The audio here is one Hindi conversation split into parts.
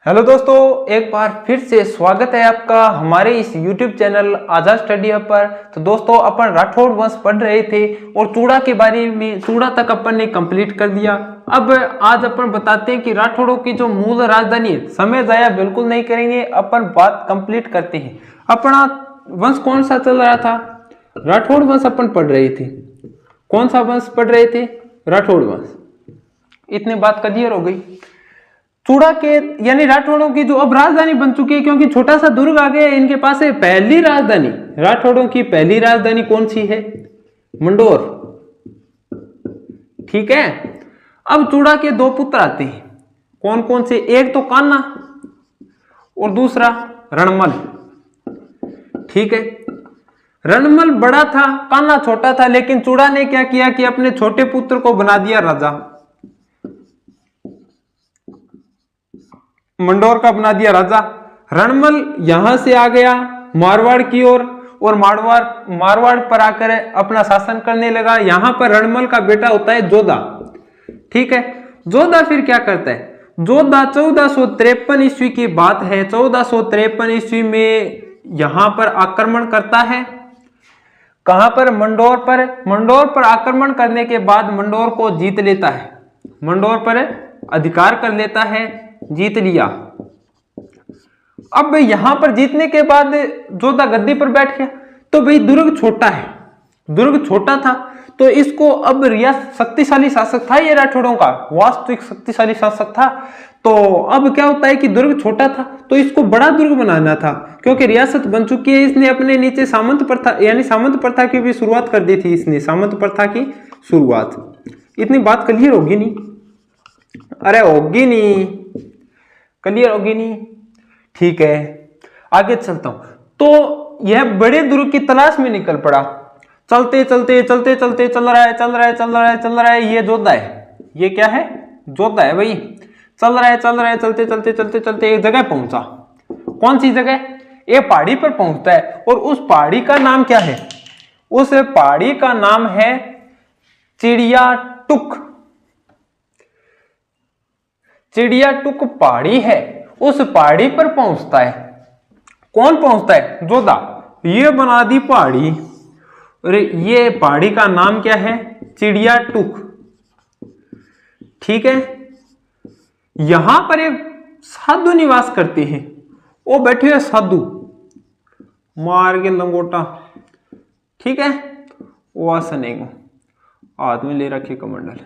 हेलो दोस्तों, एक बार फिर से स्वागत है आपका हमारे इस YouTube चैनल आजाद स्टडी हब पर। तो दोस्तों, अपन राठौड़ वंश पढ़ रहे थे और चूड़ा के बारे में चूड़ा तक अपन ने कंप्लीट कर दिया। अब आज अपन बताते हैं कि राठौड़ों की जो मूल राजधानी है। समय जाया बिल्कुल नहीं करेंगे, अपन बात कंप्लीट करते हैं। अपना वंश कौन सा चल रहा था? राठौड़ वंश अपन पढ़ रहे थे। कौन सा वंश पढ़ रहे थे? राठौड़ वंश। इतनी बात क्लियर हो गई। चूड़ा के यानी राठौड़ों की जो अब राजधानी बन चुकी है, क्योंकि छोटा सा दुर्ग आ गया इनके पास है। पहली राजधानी राठौड़ों की पहली राजधानी कौन सी है? मंडोर। ठीक है। अब चूड़ा के दो पुत्र आते हैं। कौन कौन से? एक तो कान्हा और दूसरा रणमल। ठीक है। रणमल बड़ा था, कान्हा छोटा था, लेकिन चूड़ा ने क्या किया कि अपने छोटे पुत्र को बना दिया राजा। मंडोर का बना दिया राजा। रणमल यहां से आ गया मारवाड़ की ओर और मारवाड़ पर आकर अपना शासन करने लगा। यहां पर रणमल का बेटा होता है जोधा। ठीक है। जोधा फिर क्या करता है? जोधा 1453 ईस्वी की बात है। 1453 ईस्वी में यहां पर आक्रमण करता है। कहां पर? मंडोर पर। मंडोर पर आक्रमण करने के बाद मंडोर को जीत लेता है। मंडोर पर अधिकार कर लेता है, जीत लिया। अब यहां पर जीतने के बाद जोधा गद्दी पर बैठ गया। तो भाई दुर्ग छोटा है, दुर्ग छोटा था, तो इसको अब रियासत शक्तिशाली शासक था ये राठौड़ों का, वास्तविक शक्तिशाली शासक था। तो अब क्या होता है कि दुर्ग छोटा था तो इसको बड़ा दुर्ग बनाना था, क्योंकि रियासत बन चुकी है। इसने अपने नीचे सामंत प्रथा यानी सामंत प्रथा की भी शुरुआत कर दी थी। इसने सामंत प्रथा की शुरुआत। इतनी बात क्लियर होगी नहीं? अरे होगी नहीं, क्लियर होगी नहीं? ठीक है, आगे चलता हूं। तो यह बड़े दुर्ग की तलाश में निकल पड़ा। चलते चलते चलते चलते चल रहा है, चल रहा है, चल रहा है, चल रहा है। ये जोधा है। ये क्या है? जोधा है भाई। चल रहा है, चल रहा है, चलते चलते चलते चलते एक जगह पहुंचा। कौन सी जगह? एक पहाड़ी पर पहुंचता है। और उस पहाड़ी का नाम क्या है? उस पहाड़ी का नाम है चिड़िया टुक। चिड़िया टुक पहाड़ी है। उस पहाड़ी पर पहुंचता है। कौन पहुंचता है? जोधा। ये बना दी पहाड़ी। अरे ये पहाड़ी का नाम क्या है? चिड़िया टुक। ठीक है। यहां पर एक साधु निवास करते हैं। वो बैठे हुए साधु, मार के लंगोटा। ठीक है। वो आसने को हाथ में ले रखे कमंडल।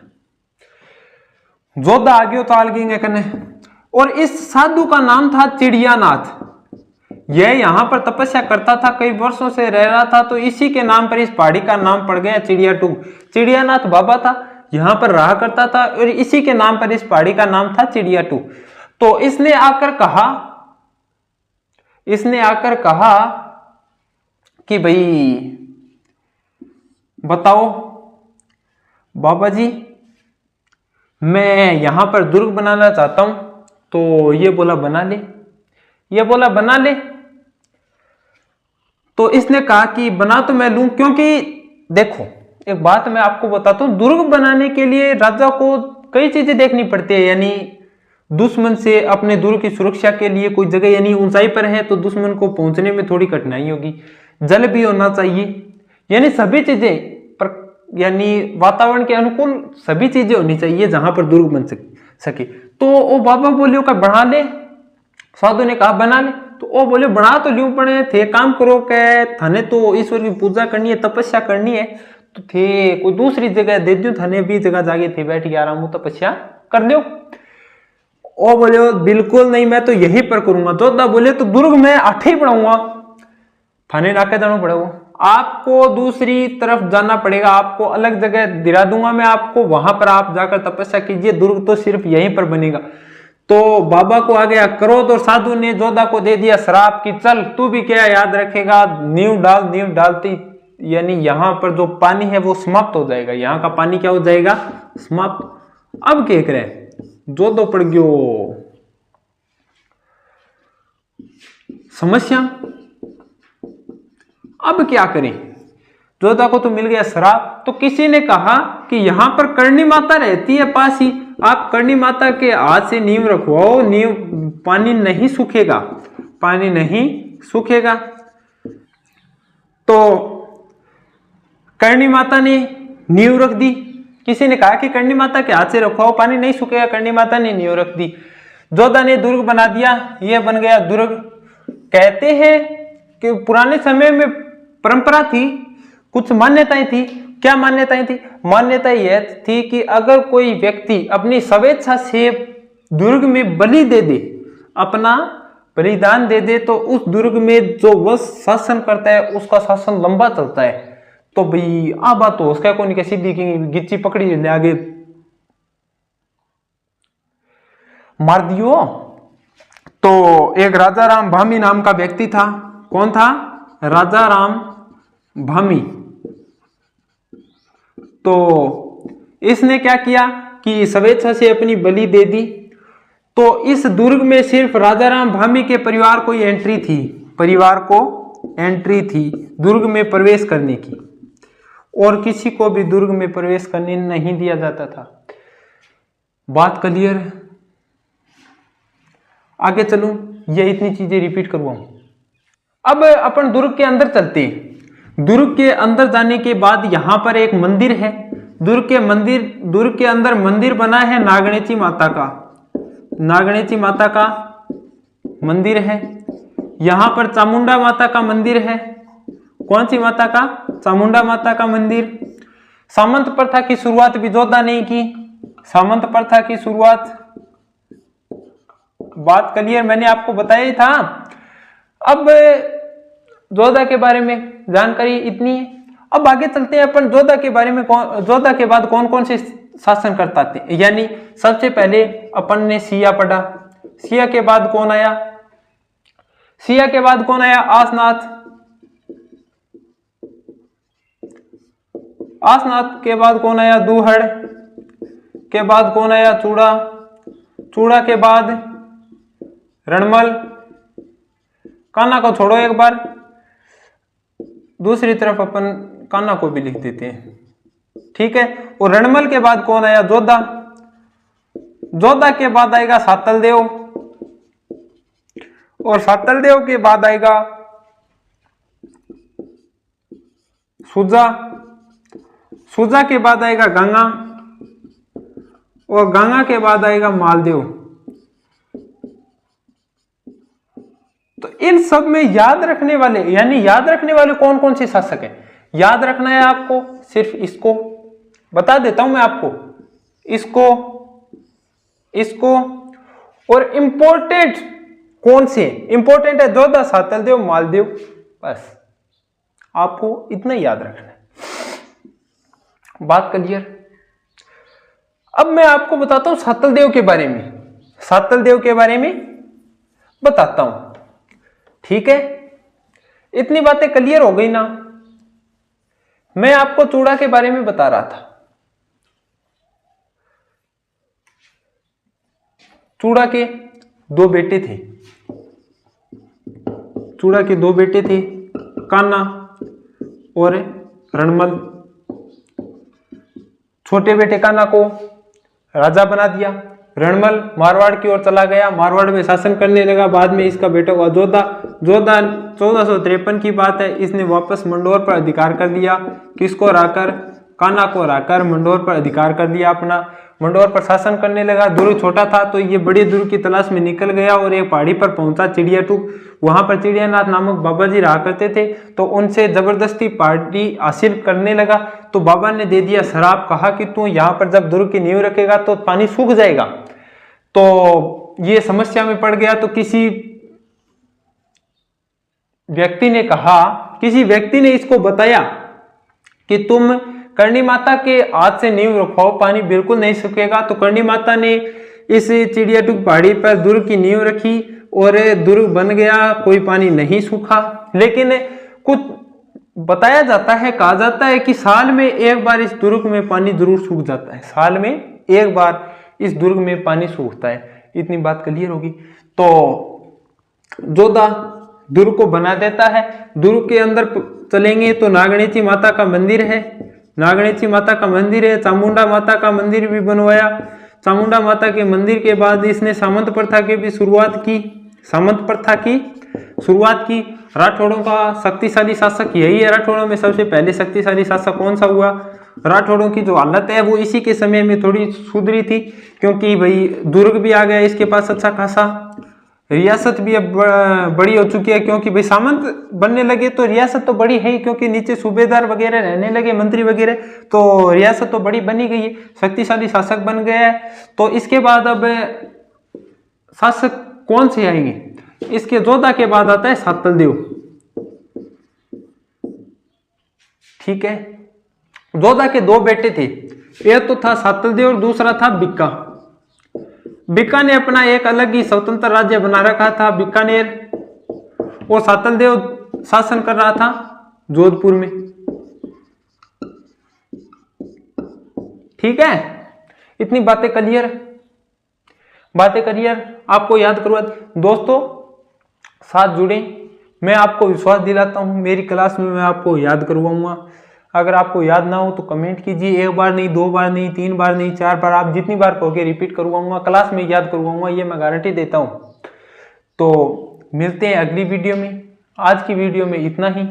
जोधा आगे उतार गए कने। और इस साधु का नाम था चिड़ियानाथ। यह यहां पर तपस्या करता था, कई वर्षों से रह रहा था, तो इसी के नाम पर इस पहाड़ी का नाम पड़ गया चिड़िया टुक। चिड़ियानाथ बाबा था, यहां पर रहा करता था, और इसी के नाम पर इस पहाड़ी का नाम था चिड़िया टुक। तो इसने आकर कहा कि भाई बताओ बाबा जी, मैं यहां पर दुर्ग बनाना चाहता हूं। तो ये बोला बना ले। ये बोला बना ले। तो इसने कहा कि बना तो मैं लूं, क्योंकि देखो एक बात मैं आपको बताता हूं, दुर्ग बनाने के लिए राजा को कई चीजें देखनी पड़ती है। यानी दुश्मन से अपने दुर्ग की सुरक्षा के लिए कोई जगह यानी ऊंचाई पर है तो दुश्मन को पहुंचने में थोड़ी कठिनाई होगी। जल भी होना चाहिए, यानी सभी चीजें पर यानी वातावरण के अनुकूल सभी चीजें होनी चाहिए जहां पर दुर्ग बन सके। तो वो बाबा बोले का बना ले। साधु ने कहा बना ले। तो वो बोले बना तो ल्यूं पड़े थे, काम करो के थाने तो ईश्वर की पूजा करनी है, तपस्या करनी है, तो थे कोई दूसरी जगह दे दू, थाने भी जगह जाके थे बैठ के आराम तपस्या कर दो। ओ बोले बिल्कुल नहीं, मैं तो यही पर करूंगा। जोधा बोले तो दुर्ग में आठे ही बनाऊंगा, थाने नाके जाना पड़ेगा, आपको दूसरी तरफ जाना पड़ेगा, आपको अलग जगह दिला दूंगा मैं आपको, वहां पर आप जाकर तपस्या कीजिए, दुर्ग तो सिर्फ यहीं पर बनेगा। तो बाबा को आ गया क्रोध और साधु ने जोधा को दे दिया श्राप की चल तू भी क्या याद रखेगा, नींव डाल। नींव डालती यानी यहां पर जो पानी है वो समाप्त हो जाएगा, यहां का पानी क्या हो जाएगा? समाप्त। अब क्या करे? जोधो पड़ गयो समस्या। अब क्या करें? जोधा को तो मिल गया श्राप। तो किसी ने कहा कि यहां पर करणी माता रहती है पास ही, आप करणी माता के हाथ से नींव रखवाओ, नींव पानी नहीं सूखेगा, पानी नहीं सूखेगा। तो करणी माता ने नींव रख दी। किसी ने कहा कि करणी माता के हाथ से रखवाओ, पानी नहीं सूखेगा, करणी माता ने नींव रख दी। जोधा ने दुर्ग बना दिया, यह बन गया दुर्ग। कहते हैं कि पुराने समय में परंपरा थी, कुछ मान्यताएं थी। क्या मान्यताएं थी? मान्यता यह थी कि अगर कोई व्यक्ति अपनी स्वेच्छा से दुर्ग में बलि दे दे, अपना बलिदान दे दे, तो उस दुर्ग में जो वह शासन करता है उसका शासन लंबा चलता है। तो भाई आ बात तो उसका कौन कैसी दिखी, गिच्ची पकड़ी ले आगे मार दियो। तो एक राजा राम भामी नाम का व्यक्ति था। कौन था? राजा राम भामी। तो इसने क्या किया कि स्वेच्छा से अपनी बलि दे दी। तो इस दुर्ग में सिर्फ राजा राम भामी के परिवार को एंट्री थी, परिवार को एंट्री थी दुर्ग में प्रवेश करने की, और किसी को भी दुर्ग में प्रवेश करने नहीं दिया जाता था। बात क्लियर है? आगे चलूं, ये इतनी चीजें रिपीट करवाऊं। अब अपन दुर्ग के अंदर चलते हैं। दुर्ग के अंदर जाने के बाद यहां पर एक मंदिर है। दुर्ग के अंदर मंदिर बना है नागणेची माता का, नागणेची माता का मंदिर है। यहां पर चामुंडा माता का मंदिर है। कौन सी माता का? चामुंडा माता का मंदिर। सामंत प्रथा की शुरुआत भी जोधा ने की, सामंत प्रथा की शुरुआत। बात क्लियर? मैंने आपको बताया ही था। अब जोधा के बारे में जानकारी इतनी है। अब आगे चलते हैं अपन जोधा के बारे में। जोधा के बाद कौन कौन से शासन करता थे, यानी सबसे पहले अपन ने सिया पढ़ा। सिया के बाद कौन आया? सिया के बाद कौन आया? आसनाथ। आसनाथ के बाद कौन आया? दूहड़। के बाद कौन आया? चूड़ा। चूड़ा के बाद रणमल। कान्हा को छोड़ो एक बार, दूसरी तरफ अपन कान्हा को भी लिख देते हैं, ठीक है। और रणमल के बाद कौन आया? जोधा। जोधा के बाद आएगा सातल देव, और सातल देव के बाद आएगा सुजा। सुजा के बाद आएगा गंगा, और गंगा के बाद आएगा मालदेव। तो इन सब में याद रखने वाले, यानी याद रखने वाले कौन कौन से शासक हैं, याद रखना है आपको। सिर्फ इसको बता देता हूं मैं आपको, इसको, इसको, और इंपॉर्टेंट कौन से? इंपॉर्टेंट है जोधा, सातल देव, मालदेव। बस आपको इतना याद रखना है। बात क्लियर? अब मैं आपको बताता हूं सातल देव के बारे में, सातल देव के बारे में बताता हूं, ठीक है। इतनी बातें क्लियर हो गई ना। मैं आपको चूड़ा के बारे में बता रहा था। चूड़ा के दो बेटे थे, चूड़ा के दो बेटे थे, कान्हा और रणमल। छोटे बेटे कान्हा को राजा बना दिया। रणमल मारवाड़ की ओर चला गया, मारवाड़ में शासन करने लगा। बाद में इसका बेटा हुआ जोधा। जोधा 1453 की बात है, इसने वापस मंडोर पर अधिकार कर दिया। किसको हराकर? कान्हा को हराकर मंडोर पर अधिकार कर दिया अपना। मंडोर पर शासन करने लगा। दुर्ग छोटा था तो ये बड़े दुर्ग की तलाश में निकल गया और एक पहाड़ी पर पहुंचा, चिड़ियाटूक। वहां पर चिड़ियानाथ नामक बाबा जी रहा करते थे, तो उनसे जबरदस्ती पहाड़ी हासिल करने लगा। तो बाबा ने दे दिया शराब, कहा कि तू यहाँ पर जब दुर्ग की नींव रखेगा तो पानी सूख जाएगा। तो ये समस्या में पड़ गया। तो किसी व्यक्ति ने कहा, किसी व्यक्ति ने इसको बताया कि तुम करणी माता के हाथ से नींव रखवाओ, पानी बिल्कुल नहीं सूखेगा। तो करणी माता ने इस चिड़ियाटूक पहाड़ी पर दुर्ग की नींव रखी और दुर्ग बन गया, कोई पानी नहीं सूखा। लेकिन कुछ बताया जाता है, कहा जाता है कि साल में एक बार इस दुर्ग में पानी जरूर सूख जाता है, साल में एक बार इस दुर्ग में पानी सूखता है। इतनी बात क्लियर होगी। तो जोधा दुर्ग को बना देता है। दुर्ग के अंदर चलेंगे तो नागणेची माता का मंदिर है, नागणेची माता का मंदिर है। चामुंडा माता का मंदिर भी बनवाया। चामुंडा माता के मंदिर के बाद इसने सामंत प्रथा की भी शुरुआत की। सामंत प्रथा की शुरुआत की। राठौड़ों का शक्तिशाली शासक यही है। राठौड़ों में सबसे पहले शक्तिशाली शासक कौन सा हुआ? राठौड़ों की जो हालत है वो इसी के समय में थोड़ी सुधरी थी, क्योंकि भाई दुर्ग भी आ गया इसके पास अच्छा खासा, रियासत भी अब बड़ी हो चुकी है, क्योंकि भाई सामंत बनने लगे तो रियासत तो बड़ी है ही, क्योंकि नीचे सूबेदार वगैरह रहने लगे, मंत्री वगैरह, तो रियासत तो बड़ी बनी गई है, शक्तिशाली शासक बन गया है। तो इसके बाद अब शासक कौन से आएंगे? इसके जोधा के बाद आता है सातलदेव। ठीक है, जोधा के दो बेटे थे, एक तो था सातलदेव और दूसरा था बीका। बीका ने अपना एक अलग ही स्वतंत्र राज्य बना रखा था बीकानेर, और सातलदेव शासन कर रहा था जोधपुर में। ठीक है, इतनी बातें क्लियर? बातें क्लियर? आपको याद करवा दोस्तों, साथ जुड़े, मैं आपको विश्वास दिलाता हूं मेरी क्लास में मैं आपको याद करवाऊंगा। अगर आपको याद ना हो तो कमेंट कीजिए, एक बार नहीं, दो बार नहीं, तीन बार नहीं, चार बार, आप जितनी बार कहोगे रिपीट करवाऊंगा, क्लास में याद करवाऊंगा, ये मैं गारंटी देता हूं। तो मिलते हैं अगली वीडियो में। आज की वीडियो में इतना ही।